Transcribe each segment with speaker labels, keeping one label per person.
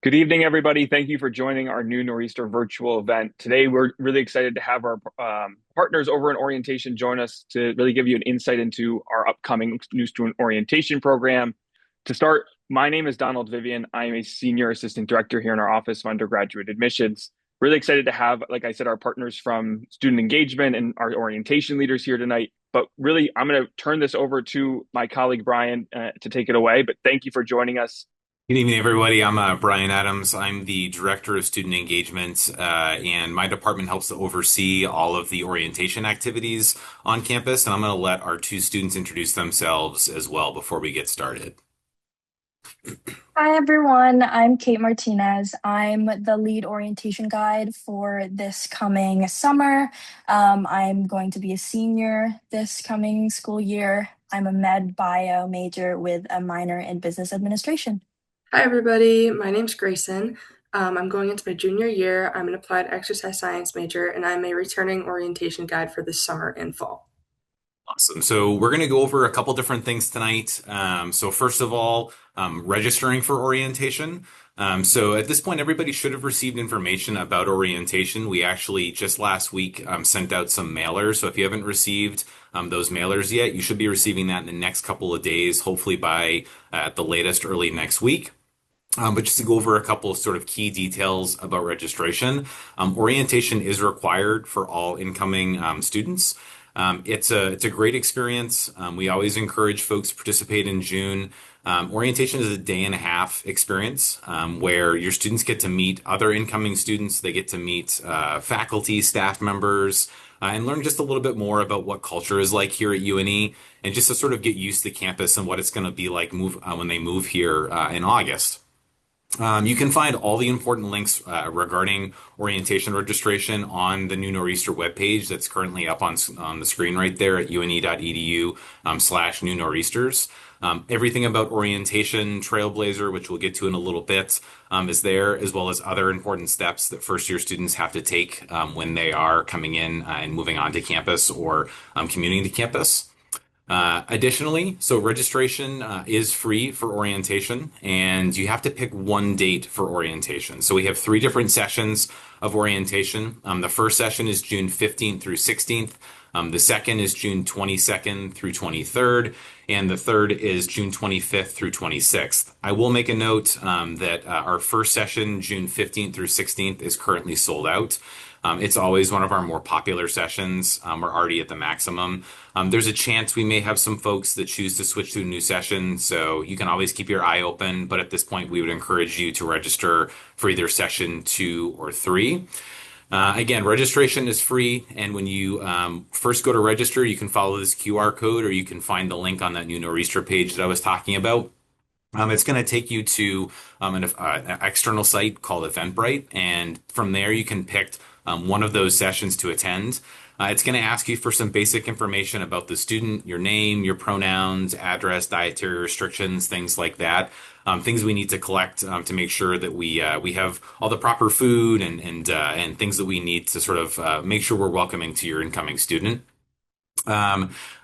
Speaker 1: Good evening, everybody. Thank you for joining our new Nor'easter virtual event. Today, we're really excited to have our partners over in orientation join us to really give you an insight into our upcoming new student orientation program. To start, my name is Donald Vivian. I am a senior assistant director here in our Office of Undergraduate Admissions. Really excited to have, like I said, our partners from student engagement and our orientation leaders here tonight. But really, I'm going to turn this over to my colleague Brian to take it away. But thank you for joining us.
Speaker 2: Good evening, everybody. I'm Brian Adams. I'm the Director of Student Engagement, and my department helps to oversee all of the orientation activities on campus. And I'm going to let our two students introduce themselves as well before we get started.
Speaker 3: Hi everyone, I'm Kate Martinez. I'm the lead orientation guide for this coming summer. I'm going to be a senior this coming school year. I'm a med bio major with a minor in business administration.
Speaker 4: Hi, everybody. My name's Grayson. I'm going into my junior year. I'm an applied exercise science major, and I'm a returning orientation guide for this summer and fall.
Speaker 2: Awesome. So we're going to go over a couple different things tonight. So first of all, registering for orientation. So at this point, everybody should have received information about orientation. We actually just last week sent out some mailers. So if you haven't received those mailers yet, you should be receiving that in the next couple of days, hopefully by at the latest early next week. But just to go over a couple of sort of key details about registration, orientation is required for all incoming students. It's a great experience. We always encourage folks to participate in June. Orientation is a day and a half experience where your students get to meet other incoming students. They get to meet faculty, staff members, and learn just a little bit more about what culture is like here at UNE, and just to sort of get used to campus and what it's going to be like when they move here in August. You can find all the important links regarding orientation registration on the new Nor'easter webpage that's currently up on the screen right there at une.edu/new Nor'easters. Everything about orientation, Trailblazer, which we'll get to in a little bit, is there, as well as other important steps that first year students have to take when they are coming in and moving on to campus or commuting to campus. Additionally, so registration is free for orientation, and you have to pick one date for orientation. So we have three different sessions of orientation. The first session is June 15th through 16th. The second is June 22nd through 23rd, and the third is June 25th through 26th. I will make a note that our first session, June 15th through 16th, is currently sold out. It's always one of our more popular sessions. We're already at the maximum. There's a chance we may have some folks that choose to switch to a new session, so you can always keep your eye open. But at this point, we would encourage you to register for either session 2 or 3. Again, registration is free, and when you first go to register, you can follow this QR code, or you can find the link on that new Nor'easter page that I was talking about. It's going to take you to an external site called Eventbrite, and from there you can pick one of those sessions to attend. It's going to ask you for some basic information about the student, your name, your pronouns, address, dietary restrictions, things like that. Things we need to collect to make sure that we have all the proper food and things that we need to sort of make sure we're welcoming to your incoming student.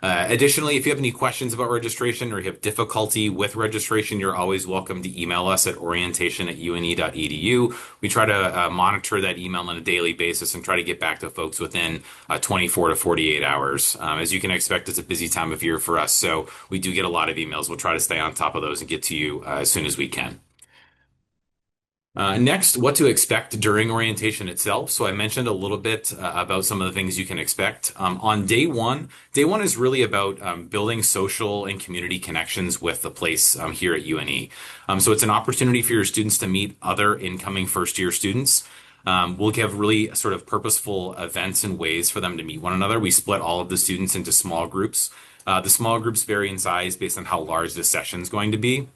Speaker 2: Additionally, if you have any questions about registration or you have difficulty with registration, you're always welcome to email us at orientation@une.edu. We try to monitor that email on a daily basis and try to get back to folks within 24 to 48 hours. As you can expect, it's a busy time of year for us, so we do get a lot of emails. We'll try to stay on top of those and get to you as soon as we can. Next, what to expect during orientation itself. So I mentioned a little bit about some of the things you can expect. On day one is really about building social and community connections with the place here at UNE. So it's an opportunity for your students to meet other incoming first year students. We'll give really sort of purposeful events and ways for them to meet one another. We split all of the students into small groups. The small groups vary in size based on how large the session is going to be.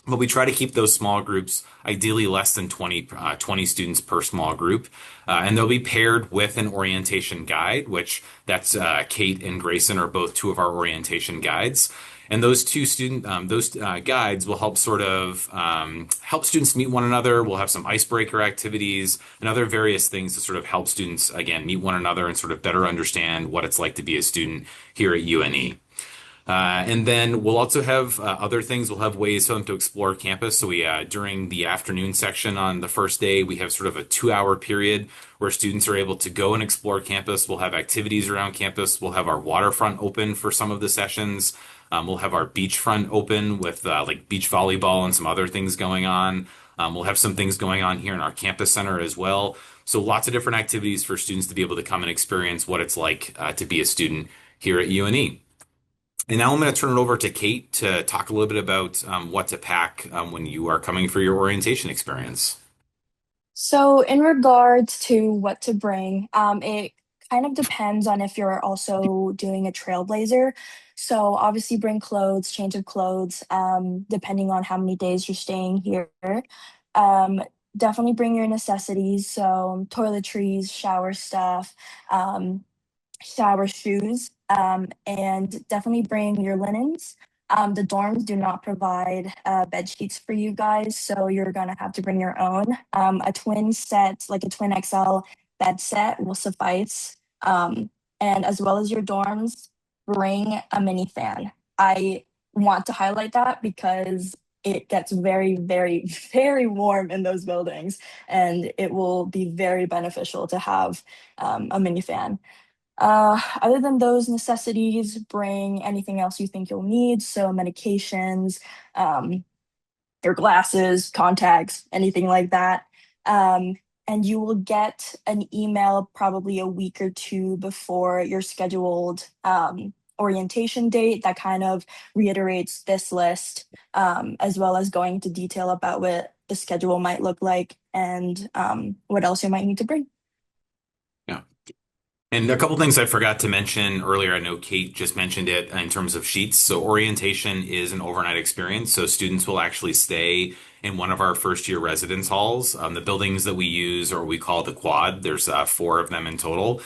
Speaker 2: But we try to keep those small groups ideally less than 20 students per small group. And they'll be paired with an orientation guide, which that's Kate and Grayson are both two of our orientation guides. And those guides will help sort of help students meet one another. We'll have some icebreaker activities and other various things to sort of help students, again, meet one another and sort of better understand what it's like to be a student here at UNE. And then we'll also have other things. We'll have ways for them to explore campus. So during the afternoon section on the first day, we have sort of a 2 hour period where students are able to go and explore campus. We'll have activities around campus. We'll have our waterfront open for some of the sessions. We'll have our beachfront open with like beach volleyball and some other things going on. We'll have some things going on here in our campus center as well. So lots of different activities for students to be able to come and experience what it's like to be a student here at UNE. And now I'm going to turn it over to Kate to talk a little bit about what to pack when you are coming for your orientation experience.
Speaker 3: So, in regards to what to bring, it kind of depends on if you're also doing a trailblazer. So, obviously, bring clothes, change of clothes, depending on how many days you're staying here. Um, Definitely bring your necessities, so toiletries, shower stuff, um, shower shoes, and definitely bring your linens. The dorms do not provide bed sheets for you guys, so you're gonna have to bring your own. A twin set, like a twin XL bed set, will suffice. And as well as your dorms, bring a mini fan. I want to highlight that because it gets very, very, very warm in those buildings, and it will be very beneficial to have a mini fan. Other than those necessities, bring anything else you think you'll need. So, medications, um, your glasses, contacts, anything like that. Um, and you will get an email probably a week or two before your scheduled orientation date that kind of reiterates this list, as well as going into detail about what the schedule might look like and what else you might need to bring.
Speaker 2: Yeah. And a couple things I forgot to mention earlier. I know Kate just mentioned it in terms of sheets. So orientation is an overnight experience. So students will actually stay in one of our first year residence halls. The buildings that we use or we call the quad. There's four of them in total.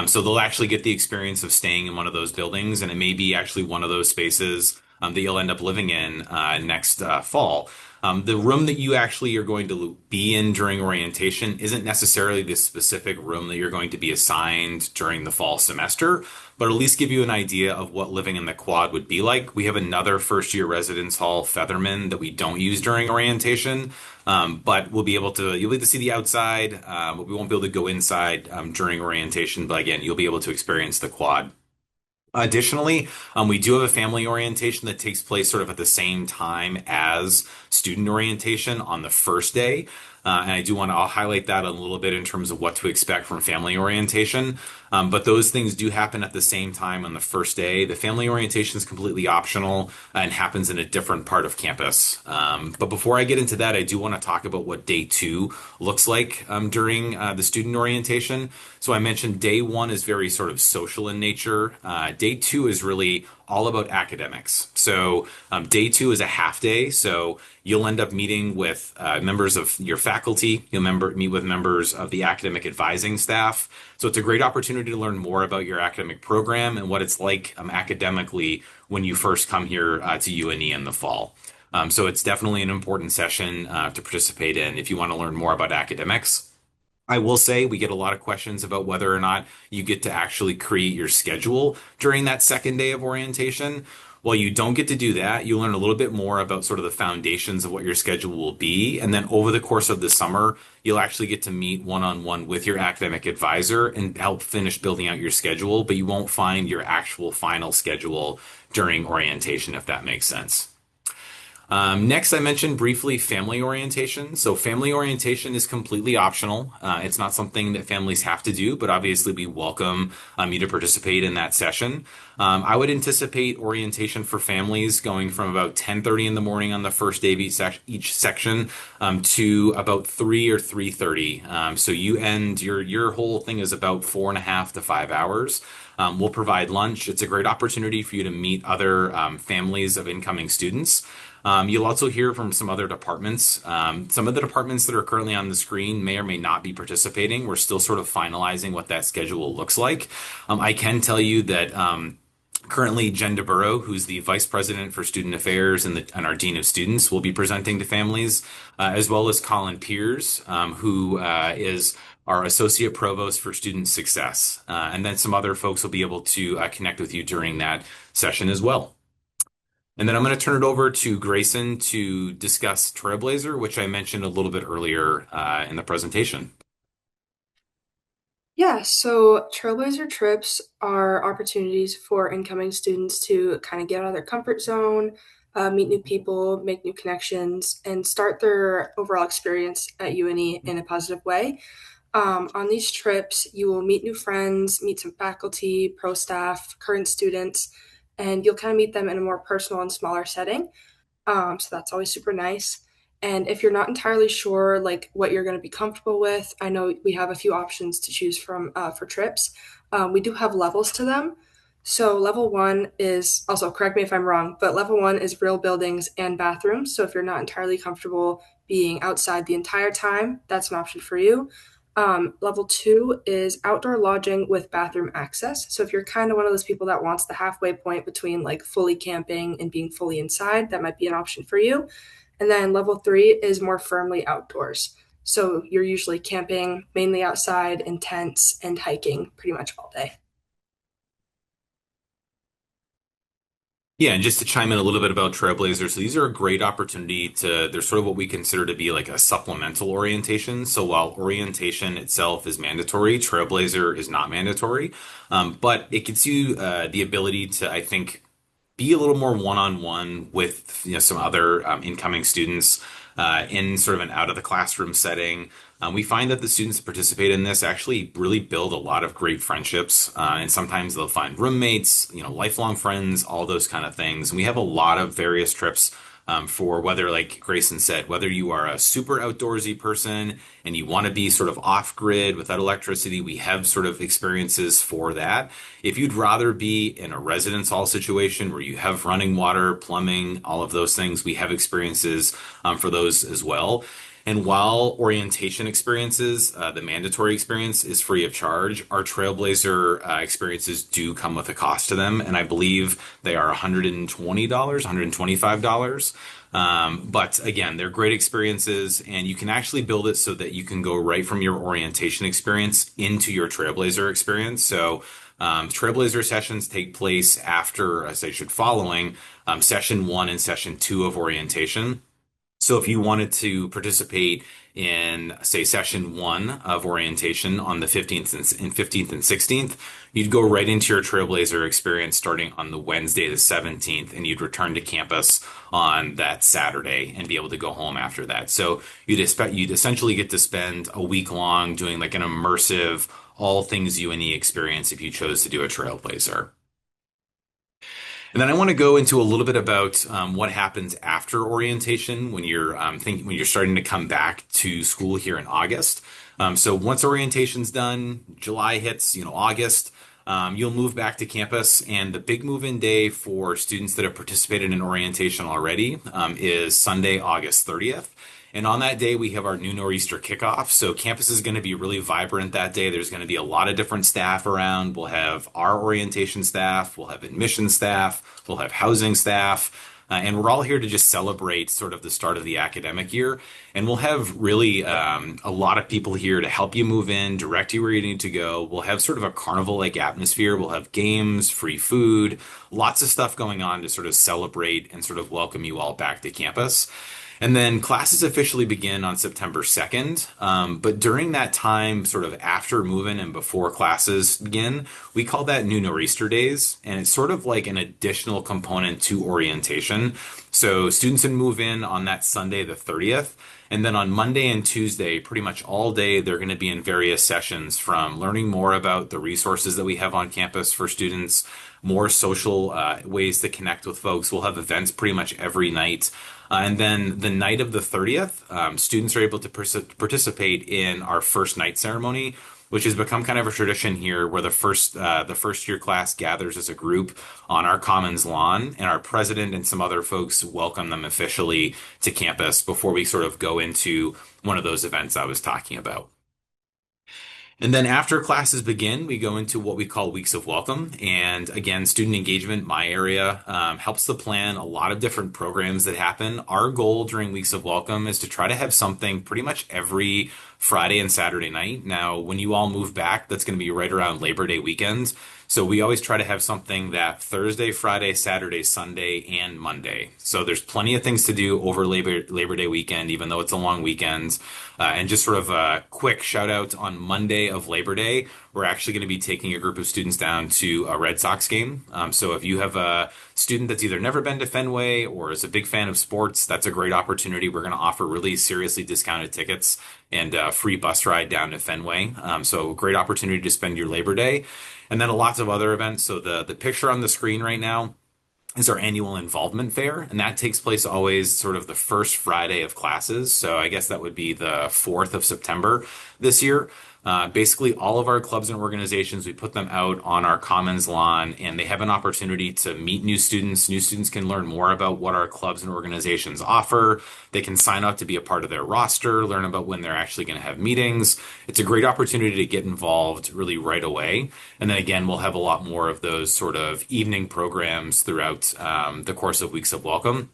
Speaker 2: So they'll actually get the experience of staying in one of those buildings, and it may be actually one of those spaces that you'll end up living in next fall. The room that you actually are going to be in during orientation isn't necessarily the specific room that you're going to be assigned during the fall semester, but at least give you an idea of what living in the quad would be like. We have another first year residence hall, Featherman, that we don't use during orientation, but you'll be able to see the outside, but we won't be able to go inside during orientation. But again, you'll be able to experience the quad. Additionally, we do have a family orientation that takes place sort of at the same time as student orientation on the first day. And I do want to I'll highlight that a little bit in terms of what to expect from family orientation. But those things do happen at the same time on the first day. The family orientation is completely optional and happens in a different part of campus. But before I get into that, I do want to talk about what day two looks like during the student orientation. So I mentioned day one is very sort of social in nature. Day two is really all about academics. So day two is a half day. So you'll end up meeting with members of your faculty. Meet with members of the academic advising staff. So it's a great opportunity to learn more about your academic program and what it's like academically when you first come here to UNE in the fall. So it's definitely an important session to participate in if you want to learn more about academics. I will say we get a lot of questions about whether or not you get to actually create your schedule during that second day of orientation. Well, you don't get to do that. You learn a little bit more about sort of the foundations of what your schedule will be. And then over the course of the summer, you'll actually get to meet one-on-one with your academic advisor and help finish building out your schedule, but you won't find your actual final schedule during orientation, if that makes sense. Next, I mentioned briefly family orientation. So family orientation is completely optional. It's not something that families have to do, but obviously we welcome you to participate in that session. I would anticipate orientation for families going from about 10:30 in the morning on the first day of each section to about 3 or 3:30. So you end your whole thing is about 4.5 to 5 hours. We'll provide lunch. It's a great opportunity for you to meet other families of incoming students. You'll also hear from some other departments. Some of the departments that are currently on the screen may or may not be participating. We're still sort of finalizing what that schedule looks like. I can tell you that currently, Jen DeBurrow, who's the Vice President for Student Affairs and our Dean of Students, will be presenting to families, as well as Colin Piers, who is our Associate Provost for Student Success. And then some other folks will be able to connect with you during that session as well. And then I'm going to turn it over to Grayson to discuss Trailblazer, which I mentioned a little bit earlier in the presentation.
Speaker 4: Yeah, so Trailblazer trips are opportunities for incoming students to kind of get out of their comfort zone, meet new people, make new connections, and start their overall experience at UNE in a positive way. On these trips, you will meet new friends, meet some faculty, pro staff, current students, and you'll kind of meet them in a more personal and smaller setting. So that's always super nice. And if you're not entirely sure like what you're going to be comfortable with, I know we have a few options to choose from for trips. We do have levels to them. So level one is also, correct me if I'm wrong, but level one is real buildings and bathrooms. So if you're not entirely comfortable being outside the entire time, that's an option for you. Level two is outdoor lodging with bathroom access. So if you're kind of one of those people that wants the halfway point between like fully camping and being fully inside, that might be an option for you. And then level three is more firmly outdoors. So you're usually camping mainly outside in tents and hiking pretty much all day.
Speaker 2: Yeah, and just to chime in a little bit about Trailblazers, so these are a great opportunity they're sort of what we consider to be like a supplemental orientation. So while orientation itself is mandatory, Trailblazer is not mandatory. But it gives you the ability to, I think, be a little more one-on-one with some other incoming students in sort of an out of the classroom setting. We find that the students that participate in this actually really build a lot of great friendships, and sometimes they'll find roommates, lifelong friends, all those kind of things. And we have a lot of various trips for whether, like Grayson said, whether you are a super outdoorsy person and you want to be sort of off grid without electricity, we have sort of experiences for that. If you'd rather be in a residence hall situation where you have running water, plumbing, all of those things, we have experiences for those as well. And while orientation experiences, the mandatory experience is free of charge, our Trailblazer experiences do come with a cost to them. And I believe they are $120, $125. But again, they're great experiences, and you can actually build it so that you can go right from your orientation experience into your Trailblazer experience. So Trailblazer sessions take place after, as I should, following session one and session two of orientation. So if you wanted to participate in, say, session one of orientation on the 15th and 16th, you'd go right into your Trailblazer experience starting on the Wednesday, the 17th, and you'd return to campus on that Saturday and be able to go home after that. So you'd essentially get to spend a week long doing like an immersive all things UNE experience if you chose to do a Trailblazer. And then I want to go into a little bit about what happens after orientation when you're when you're starting to come back to school here in August. So once orientation's done, July hits, August, you'll move back to campus, and the big move-in day for students that have participated in orientation already is Sunday, August 30th. And on that day, we have our new Nor'easter kickoff. So campus is going to be really vibrant that day. There's going to be a lot of different staff around. We'll have our orientation staff, we'll have admission staff, we'll have housing staff. And we're all here to just celebrate sort of the start of the academic year. And we'll have really a lot of people here to help you move in, direct you where you need to go. We'll have sort of a carnival-like atmosphere. We'll have games, free food, lots of stuff going on to sort of celebrate and sort of welcome you all back to campus. And then classes officially begin on September 2nd. But during that time, sort of after move-in and before classes begin, we call that New Nor'easter Days. And it's sort of like an additional component to orientation. So students can move in on that Sunday, the 30th. And then on Monday and Tuesday, pretty much all day, they're going to be in various sessions from learning more about the resources that we have on campus for students, more social ways to connect with folks. We'll have events pretty much every night. And then the night of the 30th, students are able to participate in our first night ceremony, which has become kind of a tradition here where the first year class gathers as a group on our Commons lawn, and our president and some other folks welcome them officially to campus before we sort of go into one of those events I was talking about. And then after classes begin, we go into what we call weeks of welcome. And again, student engagement, my area, helps to plan a lot of different programs that happen. Our goal during weeks of welcome is to try to have something pretty much every Friday and Saturday night. Now, when you all move back, that's going to be right around Labor Day weekend. So we always try to have something that Thursday, Friday, Saturday, Sunday, and Monday. So there's plenty of things to do over Labor Day weekend, even though it's a long weekend. And just sort of a quick shout out on Monday of Labor Day, we're actually going to be taking a group of students down to a Red Sox game. So if you have a student that's either never been to Fenway or is a big fan of sports, that's a great opportunity. We're going to offer really seriously discounted tickets and a free bus ride down to Fenway. So great opportunity to spend your Labor Day. And then lots of other events. So the picture on the screen right now is our annual involvement fair, and that takes place always sort of the first Friday of classes. So I guess that would be the 4th of September this year. Basically, all of our clubs and organizations, we put them out on our commons lawn, and they have an opportunity to meet new students. New students can learn more about what our clubs and organizations offer. They can sign up to be a part of their roster, learn about when they're actually going to have meetings. It's a great opportunity to get involved really right away. And then again, we'll have a lot more of those sort of evening programs throughout the course of Weeks of Welcome.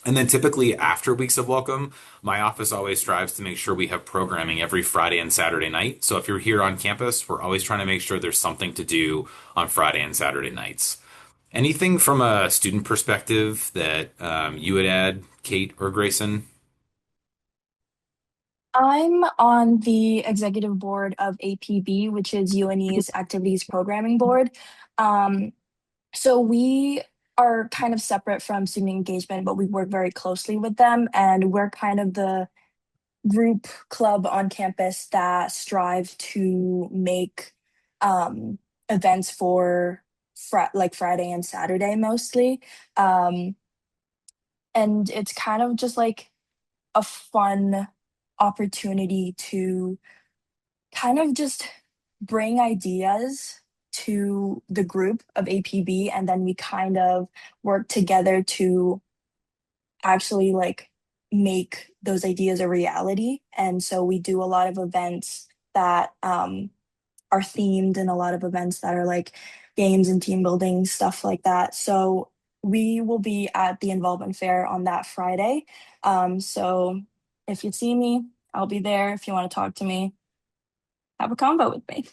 Speaker 2: And then typically after Weeks of Welcome, my office always strives to make sure we have programming every Friday and Saturday night. So if you're here on campus, we're always trying to make sure there's something to do on Friday and Saturday nights. Anything from a student perspective that you would add, Kate or Grayson?
Speaker 3: I'm on the executive board of APB, which is UNE's Activities Programming Board. Um, so we are kind of separate from student engagement, but we work very closely with them, and we're kind of the group club on campus that strive to make um, events for like Friday and Saturday mostly. Um, and it's kind of just like a fun opportunity to kind of just bring ideas to the group of APB, and then we kind of work together to actually like make those ideas a reality. And so we do a lot of events that are themed, and a lot of events that are like games and team building stuff like that. So we will be at the involvement fair on that Friday. So if you see me, I'll be there. If you want to talk to me, have a convo with me.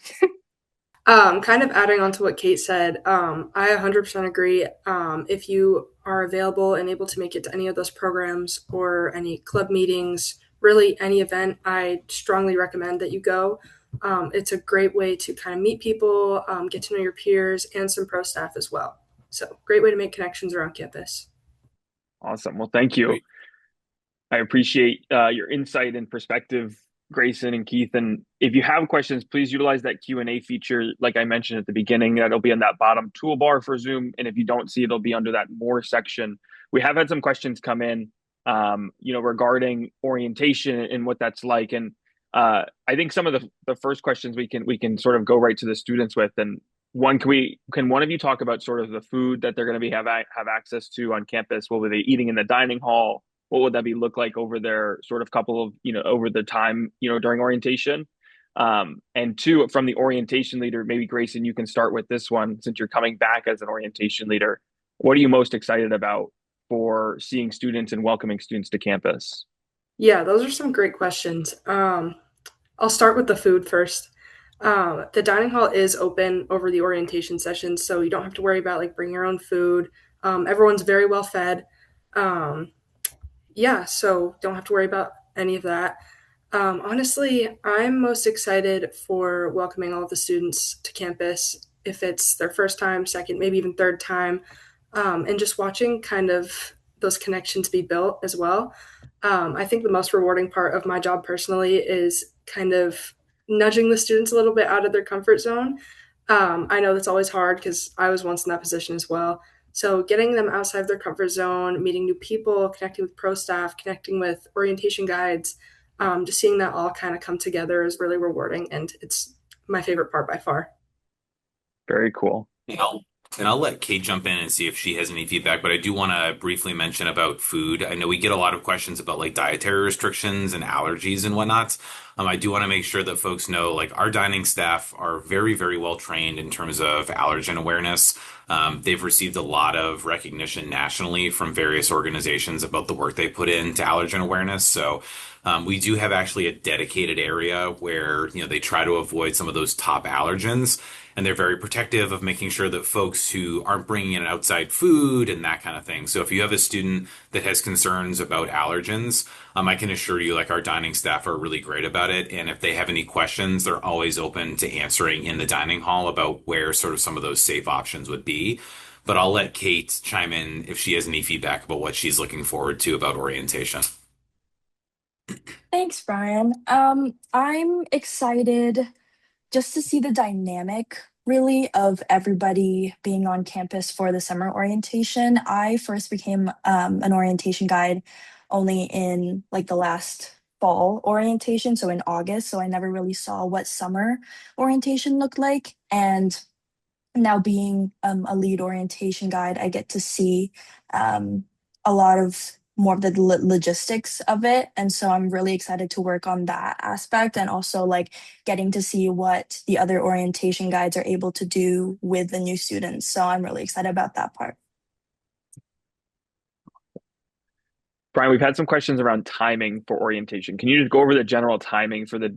Speaker 4: Kind of adding on to what Kate said, I 100% agree. If you are available and able to make it to any of those programs or any club meetings, really any event, I strongly recommend that you go. It's a great way to kind of meet people, get to know your peers, and some pro staff as well. So, great way to make connections around campus.
Speaker 1: Awesome. Well, thank you.
Speaker 2: Great.
Speaker 1: I appreciate your insight and perspective, Grayson and Keith. And if you have questions, please utilize that Q&A feature. Like I mentioned at the beginning, that'll be in that bottom toolbar for Zoom. And if you don't see it, it'll be under that more section. We have had some questions come in, regarding orientation and what that's like. And I think some of the first questions we can sort of go right to the students with. And one, can one of you talk about sort of the food that they're going to be have access to on campus? What were they eating in the dining hall? What would that be look like over their sort of couple of, over the time, during orientation? And two, from the orientation leader, maybe Grayson, you can start with this one since you're coming back as an orientation leader. What are you most excited about for seeing students and welcoming students to campus?
Speaker 4: Yeah, those are some great questions. I'll start with the food first. The dining hall is open over the orientation sessions, so you don't have to worry about like bring your own food. Everyone's very well fed. Um, yeah, so don't have to worry about any of that. Honestly, I'm most excited for welcoming all of the students to campus if it's their first time, second, maybe even third time, and just watching kind of those connections be built as well. I think the most rewarding part of my job personally is kind of nudging the students a little bit out of their comfort zone. I know that's always hard because I was once in that position as well. So getting them outside of their comfort zone, meeting new people, connecting with pro staff, connecting with orientation guides, just seeing that all kind of come together is really rewarding, and it's my favorite part by far.
Speaker 1: Very cool.
Speaker 2: And I'll let Kate jump in and see if she has any feedback, but I do want to briefly mention about food. I know we get a lot of questions about like dietary restrictions and allergies and whatnot. I do want to make sure that folks know like our dining staff are very, very well trained in terms of allergen awareness. They've received a lot of recognition nationally from various organizations about the work they put into allergen awareness. So we do have actually a dedicated area where, they try to avoid some of those top allergens. And they're very protective of making sure that folks who aren't bringing in outside food and that kind of thing. So if you have a student that has concerns about allergens, I can assure you, like, our dining staff are really great about it. And if they have any questions, they're always open to answering in the dining hall about where sort of some of those safe options would be. But I'll let Kate chime in if she has any feedback about what she's looking forward to about orientation.
Speaker 3: Thanks, Brian. I'm excited just to see the dynamic really of everybody being on campus for the summer orientation. I first became an orientation guide only in like the last fall orientation, so in August. So I never really saw what summer orientation looked like. And now being a lead orientation guide, I get to see um, a lot of more of the logistics of it. And so I'm really excited to work on that aspect and also like getting to see what the other orientation guides are able to do with the new students. So I'm really excited about that part.
Speaker 1: Brian, we've had some questions around timing for orientation. Can you just go over the general timing for the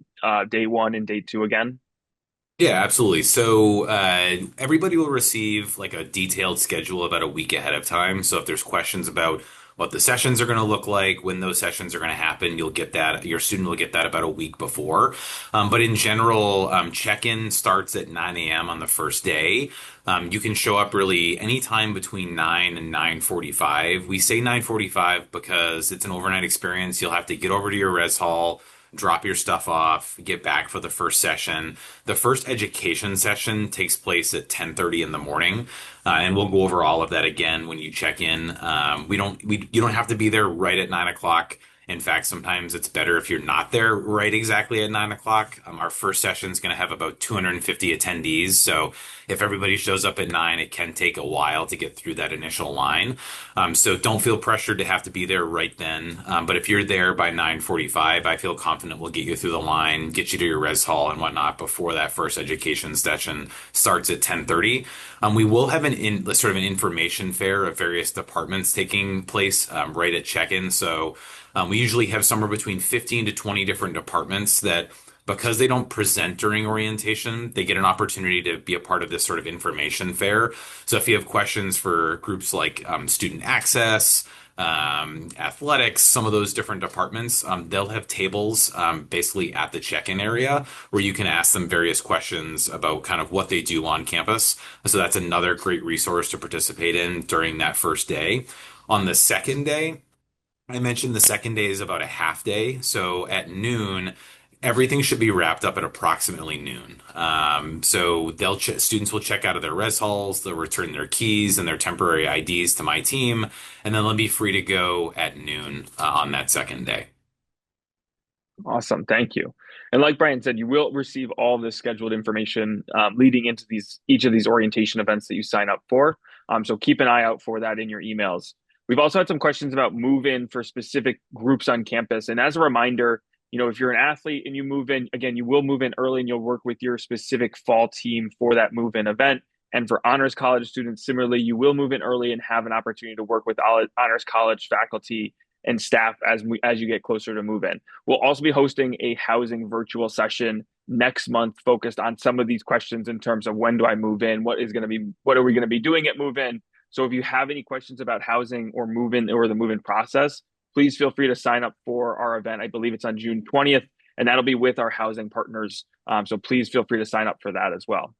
Speaker 1: day one and day two again?
Speaker 2: Yeah, absolutely. So everybody will receive like a detailed schedule about a week ahead of time. So if there's questions about what the sessions are going to look like, when those sessions are going to happen, you'll get that. Your student will get that about a week before. But in general, check-in starts at 9 a.m. on the first day. You can show up really anytime between 9 and 9:45. We say 9:45 because it's an overnight experience. You'll have to get over to your res hall, drop your stuff off, get back for the first session. The first education session takes place at 10:30 in the morning, and we'll go over all of that again when you check in. You don't have to be there right at 9 o'clock. In fact, sometimes it's better if you're not there right exactly at 9 o'clock. Our first session is going to have about 250 attendees. So if everybody shows up at 9, it can take a while to get through that initial line. So don't feel pressured to have to be there right then. But if you're there by 9:45, I feel confident we'll get you through the line, get you to your res hall and whatnot before that first education session starts at 10:30. We will have sort of an information fair of various departments taking place right at check-in. So we usually have somewhere between 15 to 20 different departments that, because they don't present during orientation, they get an opportunity to be a part of this sort of information fair. So if you have questions for groups like student access, athletics, some of those different departments, they'll have tables basically at the check-in area where you can ask them various questions about kind of what they do on campus. So that's another great resource to participate in during that first day. On the second day, I mentioned the second day is about a half day. So at noon, everything should be wrapped up at approximately noon. So students will check out of their res halls, they'll return their keys and their temporary IDs to my team, and then they'll be free to go at noon on that second day.
Speaker 1: Awesome. Thank you. And like Brian said, you will receive all of the scheduled information leading into each of these orientation events that you sign up for. So keep an eye out for that in your emails. We've also had some questions about move-in for specific groups on campus. And as a reminder, if you're an athlete and you move in, again, you will move in early and you'll work with your specific fall team for that move-in event. And for honors college students, similarly, you will move in early and have an opportunity to work with honors college faculty and staff as you get closer to move in. We'll also be hosting a housing virtual session next month focused on some of these questions in terms of when do I move in, what are we going to be doing at move in. So if you have any questions about housing or move in or the move in process, please feel free to sign up for our event. I believe it's on June 20th, and that'll be with our housing partners. So please feel free to sign up for that as well.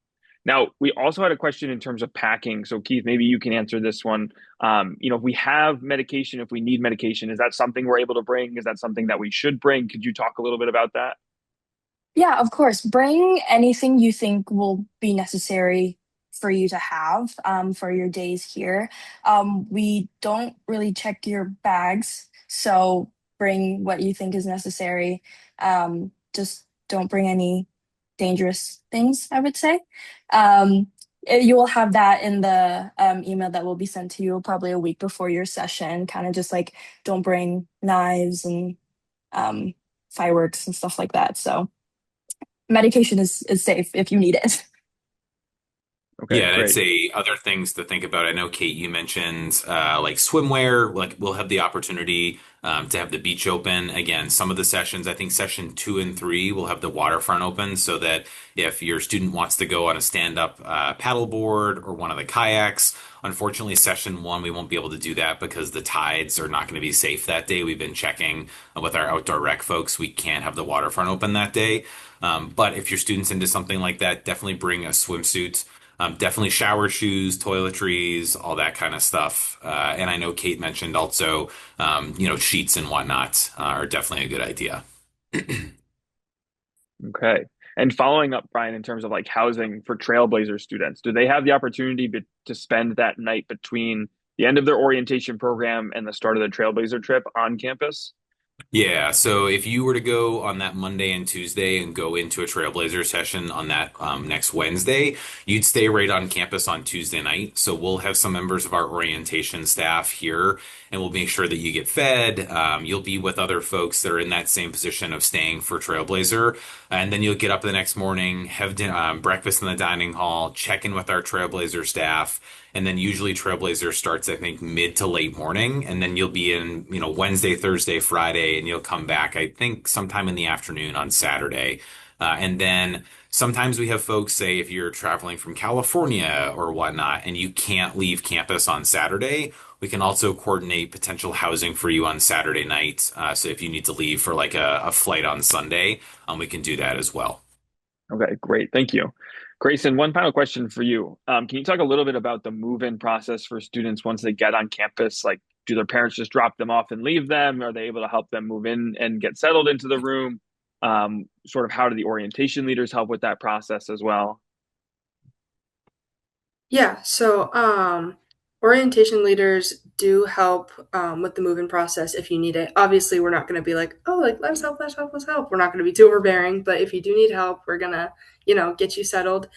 Speaker 1: Now, we also had a question in terms of packing. So Keith, maybe you can answer this one. If we have medication, if we need medication, is that something we're able to bring? Is that something that we should bring? Could you talk a little bit about that?
Speaker 3: Yeah, of course. Bring anything you think will be necessary for you to have for your days here. We don't really check your bags, so bring what you think is necessary. Just don't bring any dangerous things, I would say. You will have that in the email that will be sent to you probably a week before your session. Kind of just like don't bring knives and um, fireworks and stuff like that. So medication is safe if you need it.
Speaker 1: Okay,
Speaker 2: Yeah, and I'd
Speaker 1: great.
Speaker 2: say other things to think about. I know, Kate, you mentioned like swimwear. Like we'll have the opportunity to have the beach open. Again, some of the sessions, I think session 2 and 3 will have the waterfront open so that if your student wants to go on a stand-up paddleboard or one of the kayaks, unfortunately, session 1, we won't be able to do that because the tides are not going to be safe that day. We've been checking with our outdoor rec folks. We can't have the waterfront open that day. But if your student's into something like that, definitely bring a swimsuit. Definitely shower shoes, toiletries, all that kind of stuff. And I know Kate mentioned also, sheets and whatnot are definitely a good idea.
Speaker 1: Okay. And following up, Brian, in terms of like housing for Trailblazer students, do they have the opportunity to spend that night between the end of their orientation program and the start of the Trailblazer trip on campus?
Speaker 2: Yeah, so if you were to go on that Monday and Tuesday and go into a Trailblazer session on that next Wednesday, you'd stay right on campus on Tuesday night. So we'll have some members of our orientation staff here, and we'll make sure that you get fed. You'll be with other folks that are in that same position of staying for Trailblazer, and then you'll get up the next morning, have breakfast in the dining hall, check in with our Trailblazer staff. And then usually Trailblazer starts, I think, mid to late morning. And then you'll be in, Wednesday, Thursday, Friday, and you'll come back, I think, sometime in the afternoon on Saturday. And then sometimes we have folks say if you're traveling from California or whatnot and you can't leave campus on Saturday, we can also coordinate potential housing for you on Saturday night. So if you need to leave for like a flight on Sunday, we can do that as well.
Speaker 1: Okay, great. Thank you. Grayson, one final question for you. Can you talk a little bit about the move-in process for students once they get on campus? Like, do their parents just drop them off and leave them? Are they able to help them move in and get settled into the room? Sort of how do the orientation leaders help with that process as well?
Speaker 4: Yeah, so orientation leaders do help with the move-in process if you need it. Obviously, we're not going to be like, oh, like let's help, let's help, let's help. We're not going to be too overbearing, but if you do need help, we're gonna, get you settled.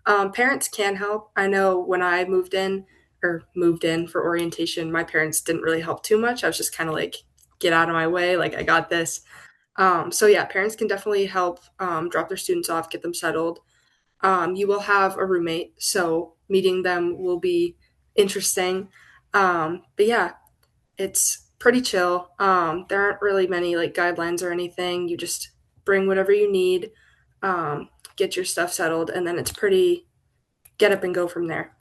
Speaker 4: Parents can help. I know when I moved in for orientation, my parents didn't really help too much. I was just kind of like, get out of my way, like I got this. So yeah, parents can definitely help drop their students off, get them settled. You will have a roommate, so meeting them will be interesting. But yeah, it's pretty chill. There aren't really many like guidelines or anything. You just bring whatever you need, get your stuff settled, and then it's pretty get up and go from there.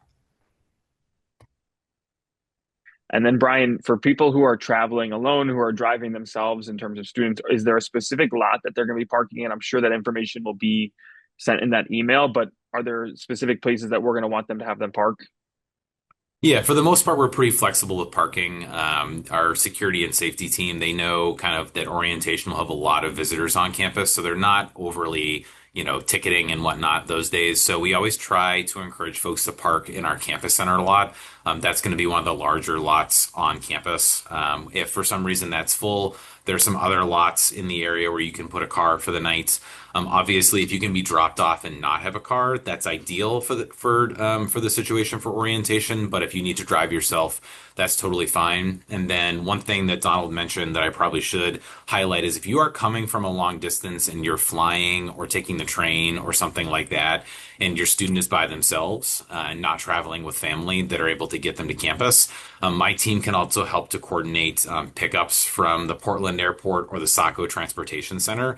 Speaker 1: And then, Brian, for people who are traveling alone, who are driving themselves in terms of students, is there a specific lot that they're going to be parking in? I'm sure that information will be sent in that email, but are there specific places that we're going to want them to have them park?
Speaker 2: Yeah, for the most part, we're pretty flexible with parking. Our security and safety team, they know kind of that orientation will have a lot of visitors on campus, so they're not overly, ticketing and whatnot those days. So we always try to encourage folks to park in our campus center lot. That's going to be one of the larger lots on campus. If for some reason that's full, there's some other lots in the area where you can put a car for the night. Obviously, if you can be dropped off and not have a car, that's ideal for the situation for orientation. But if you need to drive yourself, that's totally fine. And then one thing that Donald mentioned that I probably should highlight is if you are coming from a long distance and you're flying or taking the train or something like that, and your student is by themselves and not traveling with family that are able to get them to campus, my team can also help to coordinate pickups from the Portland Airport or the Saco Transportation Center.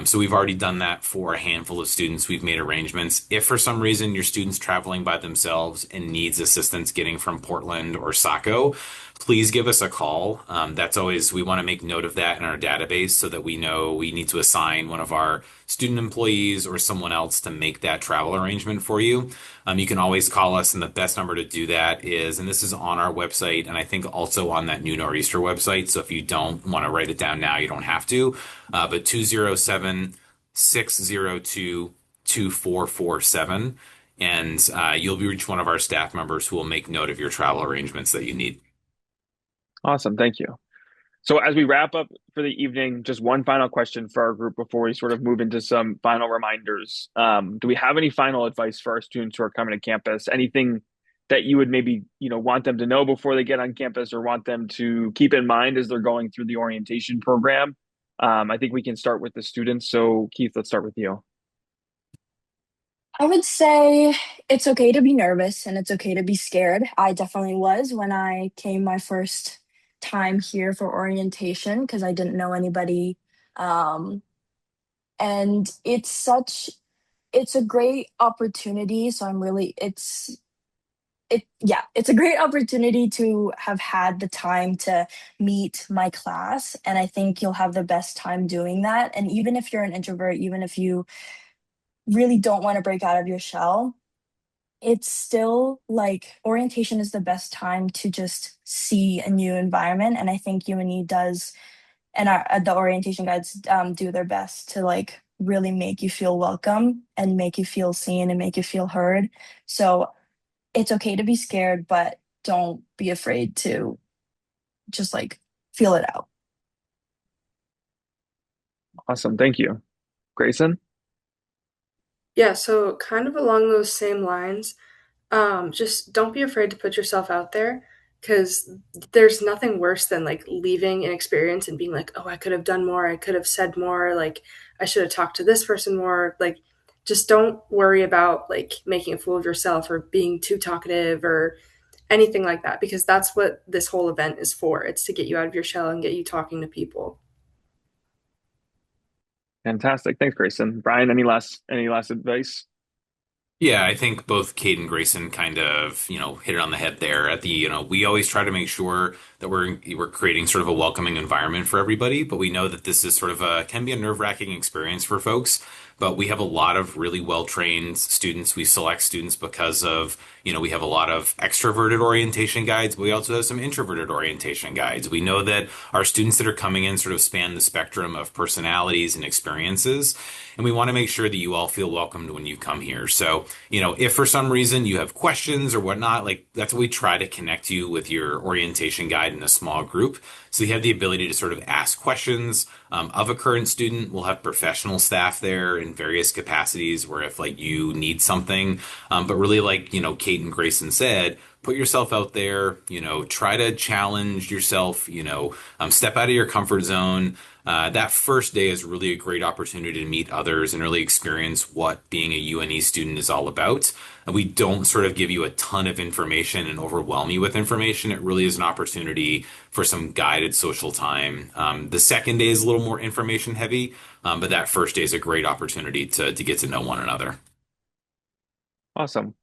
Speaker 2: So we've already done that for a handful of students. We've made arrangements. If for some reason your student's traveling by themselves and needs assistance getting from Portland or Saco, please give us a call. That's always, we want to make note of that in our database so that we know we need to assign one of our student employees or someone else to make that travel arrangement for you. You can always call us, and the best number to do that is, and this is on our website, and I think also on that New Nor'easter website. So if you don't want to write it down now, you don't have to. But 207 602 2447. And you'll be reached one of our staff members who will make note of your travel arrangements that you need.
Speaker 1: Awesome. Thank you. So as we wrap up for the evening, just one final question for our group before we sort of move into some final reminders. Do we have any final advice for our students who are coming to campus? Anything that you would maybe, want them to know before they get on campus or want them to keep in mind as they're going through the orientation program? I think we can start with the students. So Keith, let's start with you.
Speaker 3: I would say it's okay to be nervous and it's okay to be scared. I definitely was when I came my first time here for orientation because I didn't know anybody. Um, and it's a great opportunity. So I'm really, it's a great opportunity to have had the time to meet my class. And I think you'll have the best time doing that. And even if you're an introvert, even if you really don't want to break out of your shell, it's still like orientation is the best time to just see a new environment. And I think UNE does, and the orientation guides do their best to like really make you feel welcome and make you feel seen and make you feel heard. So it's okay to be scared, but don't be afraid to just like feel it out.
Speaker 1: Awesome. Thank you. Grayson?
Speaker 4: Yeah, so kind of along those same lines, just don't be afraid to put yourself out there because there's nothing worse than like leaving an experience and being like, oh, I could have done more. I could have said more. Like, I should have talked to this person more. Like, just don't worry about like making a fool of yourself or being too talkative or anything like that because that's what this whole event is for. It's to get you out of your shell and get you talking to people.
Speaker 1: Fantastic. Thanks, Grayson. Brian, any last advice?
Speaker 2: Yeah, I think both Kate and Grayson kind of, hit it on the head there. We always try to make sure that we're creating sort of a welcoming environment for everybody, but we know that this is sort of can be a nerve-wracking experience for folks. But we have a lot of really well-trained students. We select students because of, we have a lot of extroverted orientation guides, but we also have some introverted orientation guides. We know that our students that are coming in sort of span the spectrum of personalities and experiences. And we want to make sure that you all feel welcomed when you come here. So, if for some reason you have questions or whatnot, like that's what we try to connect you with your orientation guide in a small group. So you have the ability to sort of ask questions of a current student. We'll have professional staff there in various capacities where if like you need something, but really like, Kate and Grayson said, put yourself out there, try to challenge yourself, step out of your comfort zone. That first day is really a great opportunity to meet others and really experience what being a UNE student is all about. And we don't sort of give you a ton of information and overwhelm you with information. It really is an opportunity for some guided social time. The second day is a little more information heavy, but that first day is a great opportunity to get to know one another.
Speaker 1: Awesome.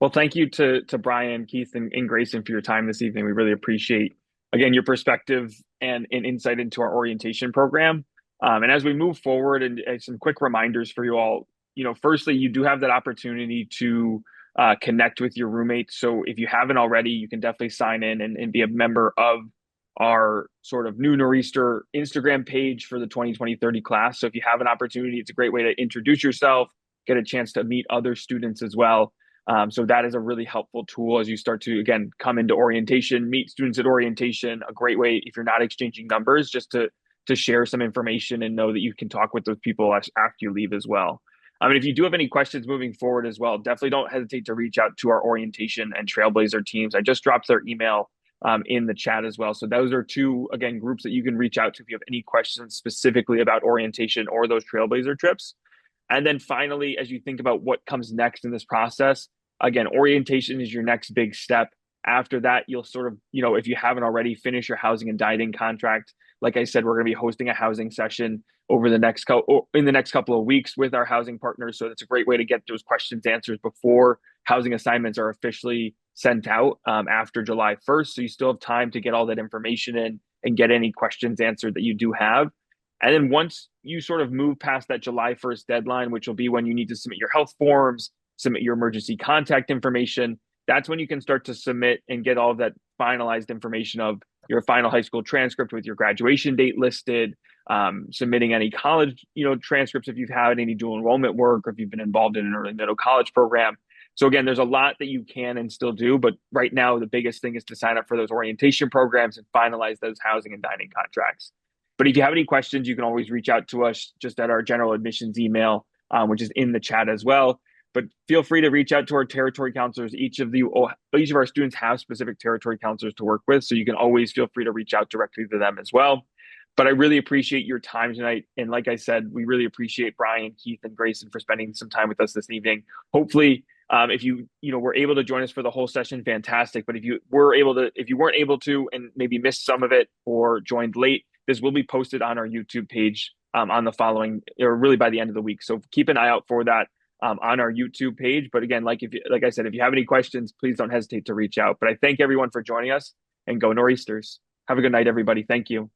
Speaker 1: Well, thank you to Brian, Keith, and Grayson for your time this evening. We really appreciate, again, your perspective and insight into our orientation program. And as we move forward, and some quick reminders for you all, firstly, you do have that opportunity to connect with your roommates. So if you haven't already, you can definitely sign in and be a member of our sort of new Nor'easter Instagram page for the 2020-30 class. So if you have an opportunity, it's a great way to introduce yourself, get a chance to meet other students as well. So that is a really helpful tool as you start to, again, come into orientation, meet students at orientation. A great way, if you're not exchanging numbers, just to share some information and know that you can talk with those people after you leave as well. I mean, if you do have any questions moving forward as well, definitely don't hesitate to reach out to our orientation and Trailblazer teams. I just dropped their email in the chat as well. So those are two, again, groups that you can reach out to if you have any questions specifically about orientation or those Trailblazer trips. And then finally, as you think about what comes next in this process, again, orientation is your next big step. After that, you'll sort of, if you haven't already, finish your housing and dining contract. Like I said, we're going to be hosting a housing session over in the next couple of weeks with our housing partners. So that's a great way to get those questions answered before housing assignments are officially sent out after July 1st. So you still have time to get all that information in and get any questions answered that you do have. And then once you sort of move past that July 1st deadline, which will be when you need to submit your health forms, submit your emergency contact information, that's when you can start to submit and get all of that finalized information of your final high school transcript with your graduation date listed, submitting any college, transcripts if you've had any dual enrollment work or if you've been involved in an early middle college program. So again, there's a lot that you can and still do, but right now the biggest thing is to sign up for those orientation programs and finalize those housing and dining contracts. But if you have any questions, you can always reach out to us just at our general admissions email, which is in the chat as well. But feel free to reach out to our territory counselors. Each of our students have specific territory counselors to work with, so you can always feel free to reach out directly to them as well. But I really appreciate your time tonight. And like I said, we really appreciate Brian, Keith, and Grayson for spending some time with us this evening. Hopefully, if you were able to join us for the whole session, fantastic. But if you weren't able to, and maybe missed some of it or joined late, this will be posted on our YouTube page on the following, or really by the end of the week. So keep an eye out for that on our YouTube page. But again, like I said, if you have any questions, please don't hesitate to reach out. But I thank everyone for joining us, and go Nor'easters. Have a good night, everybody. Thank you.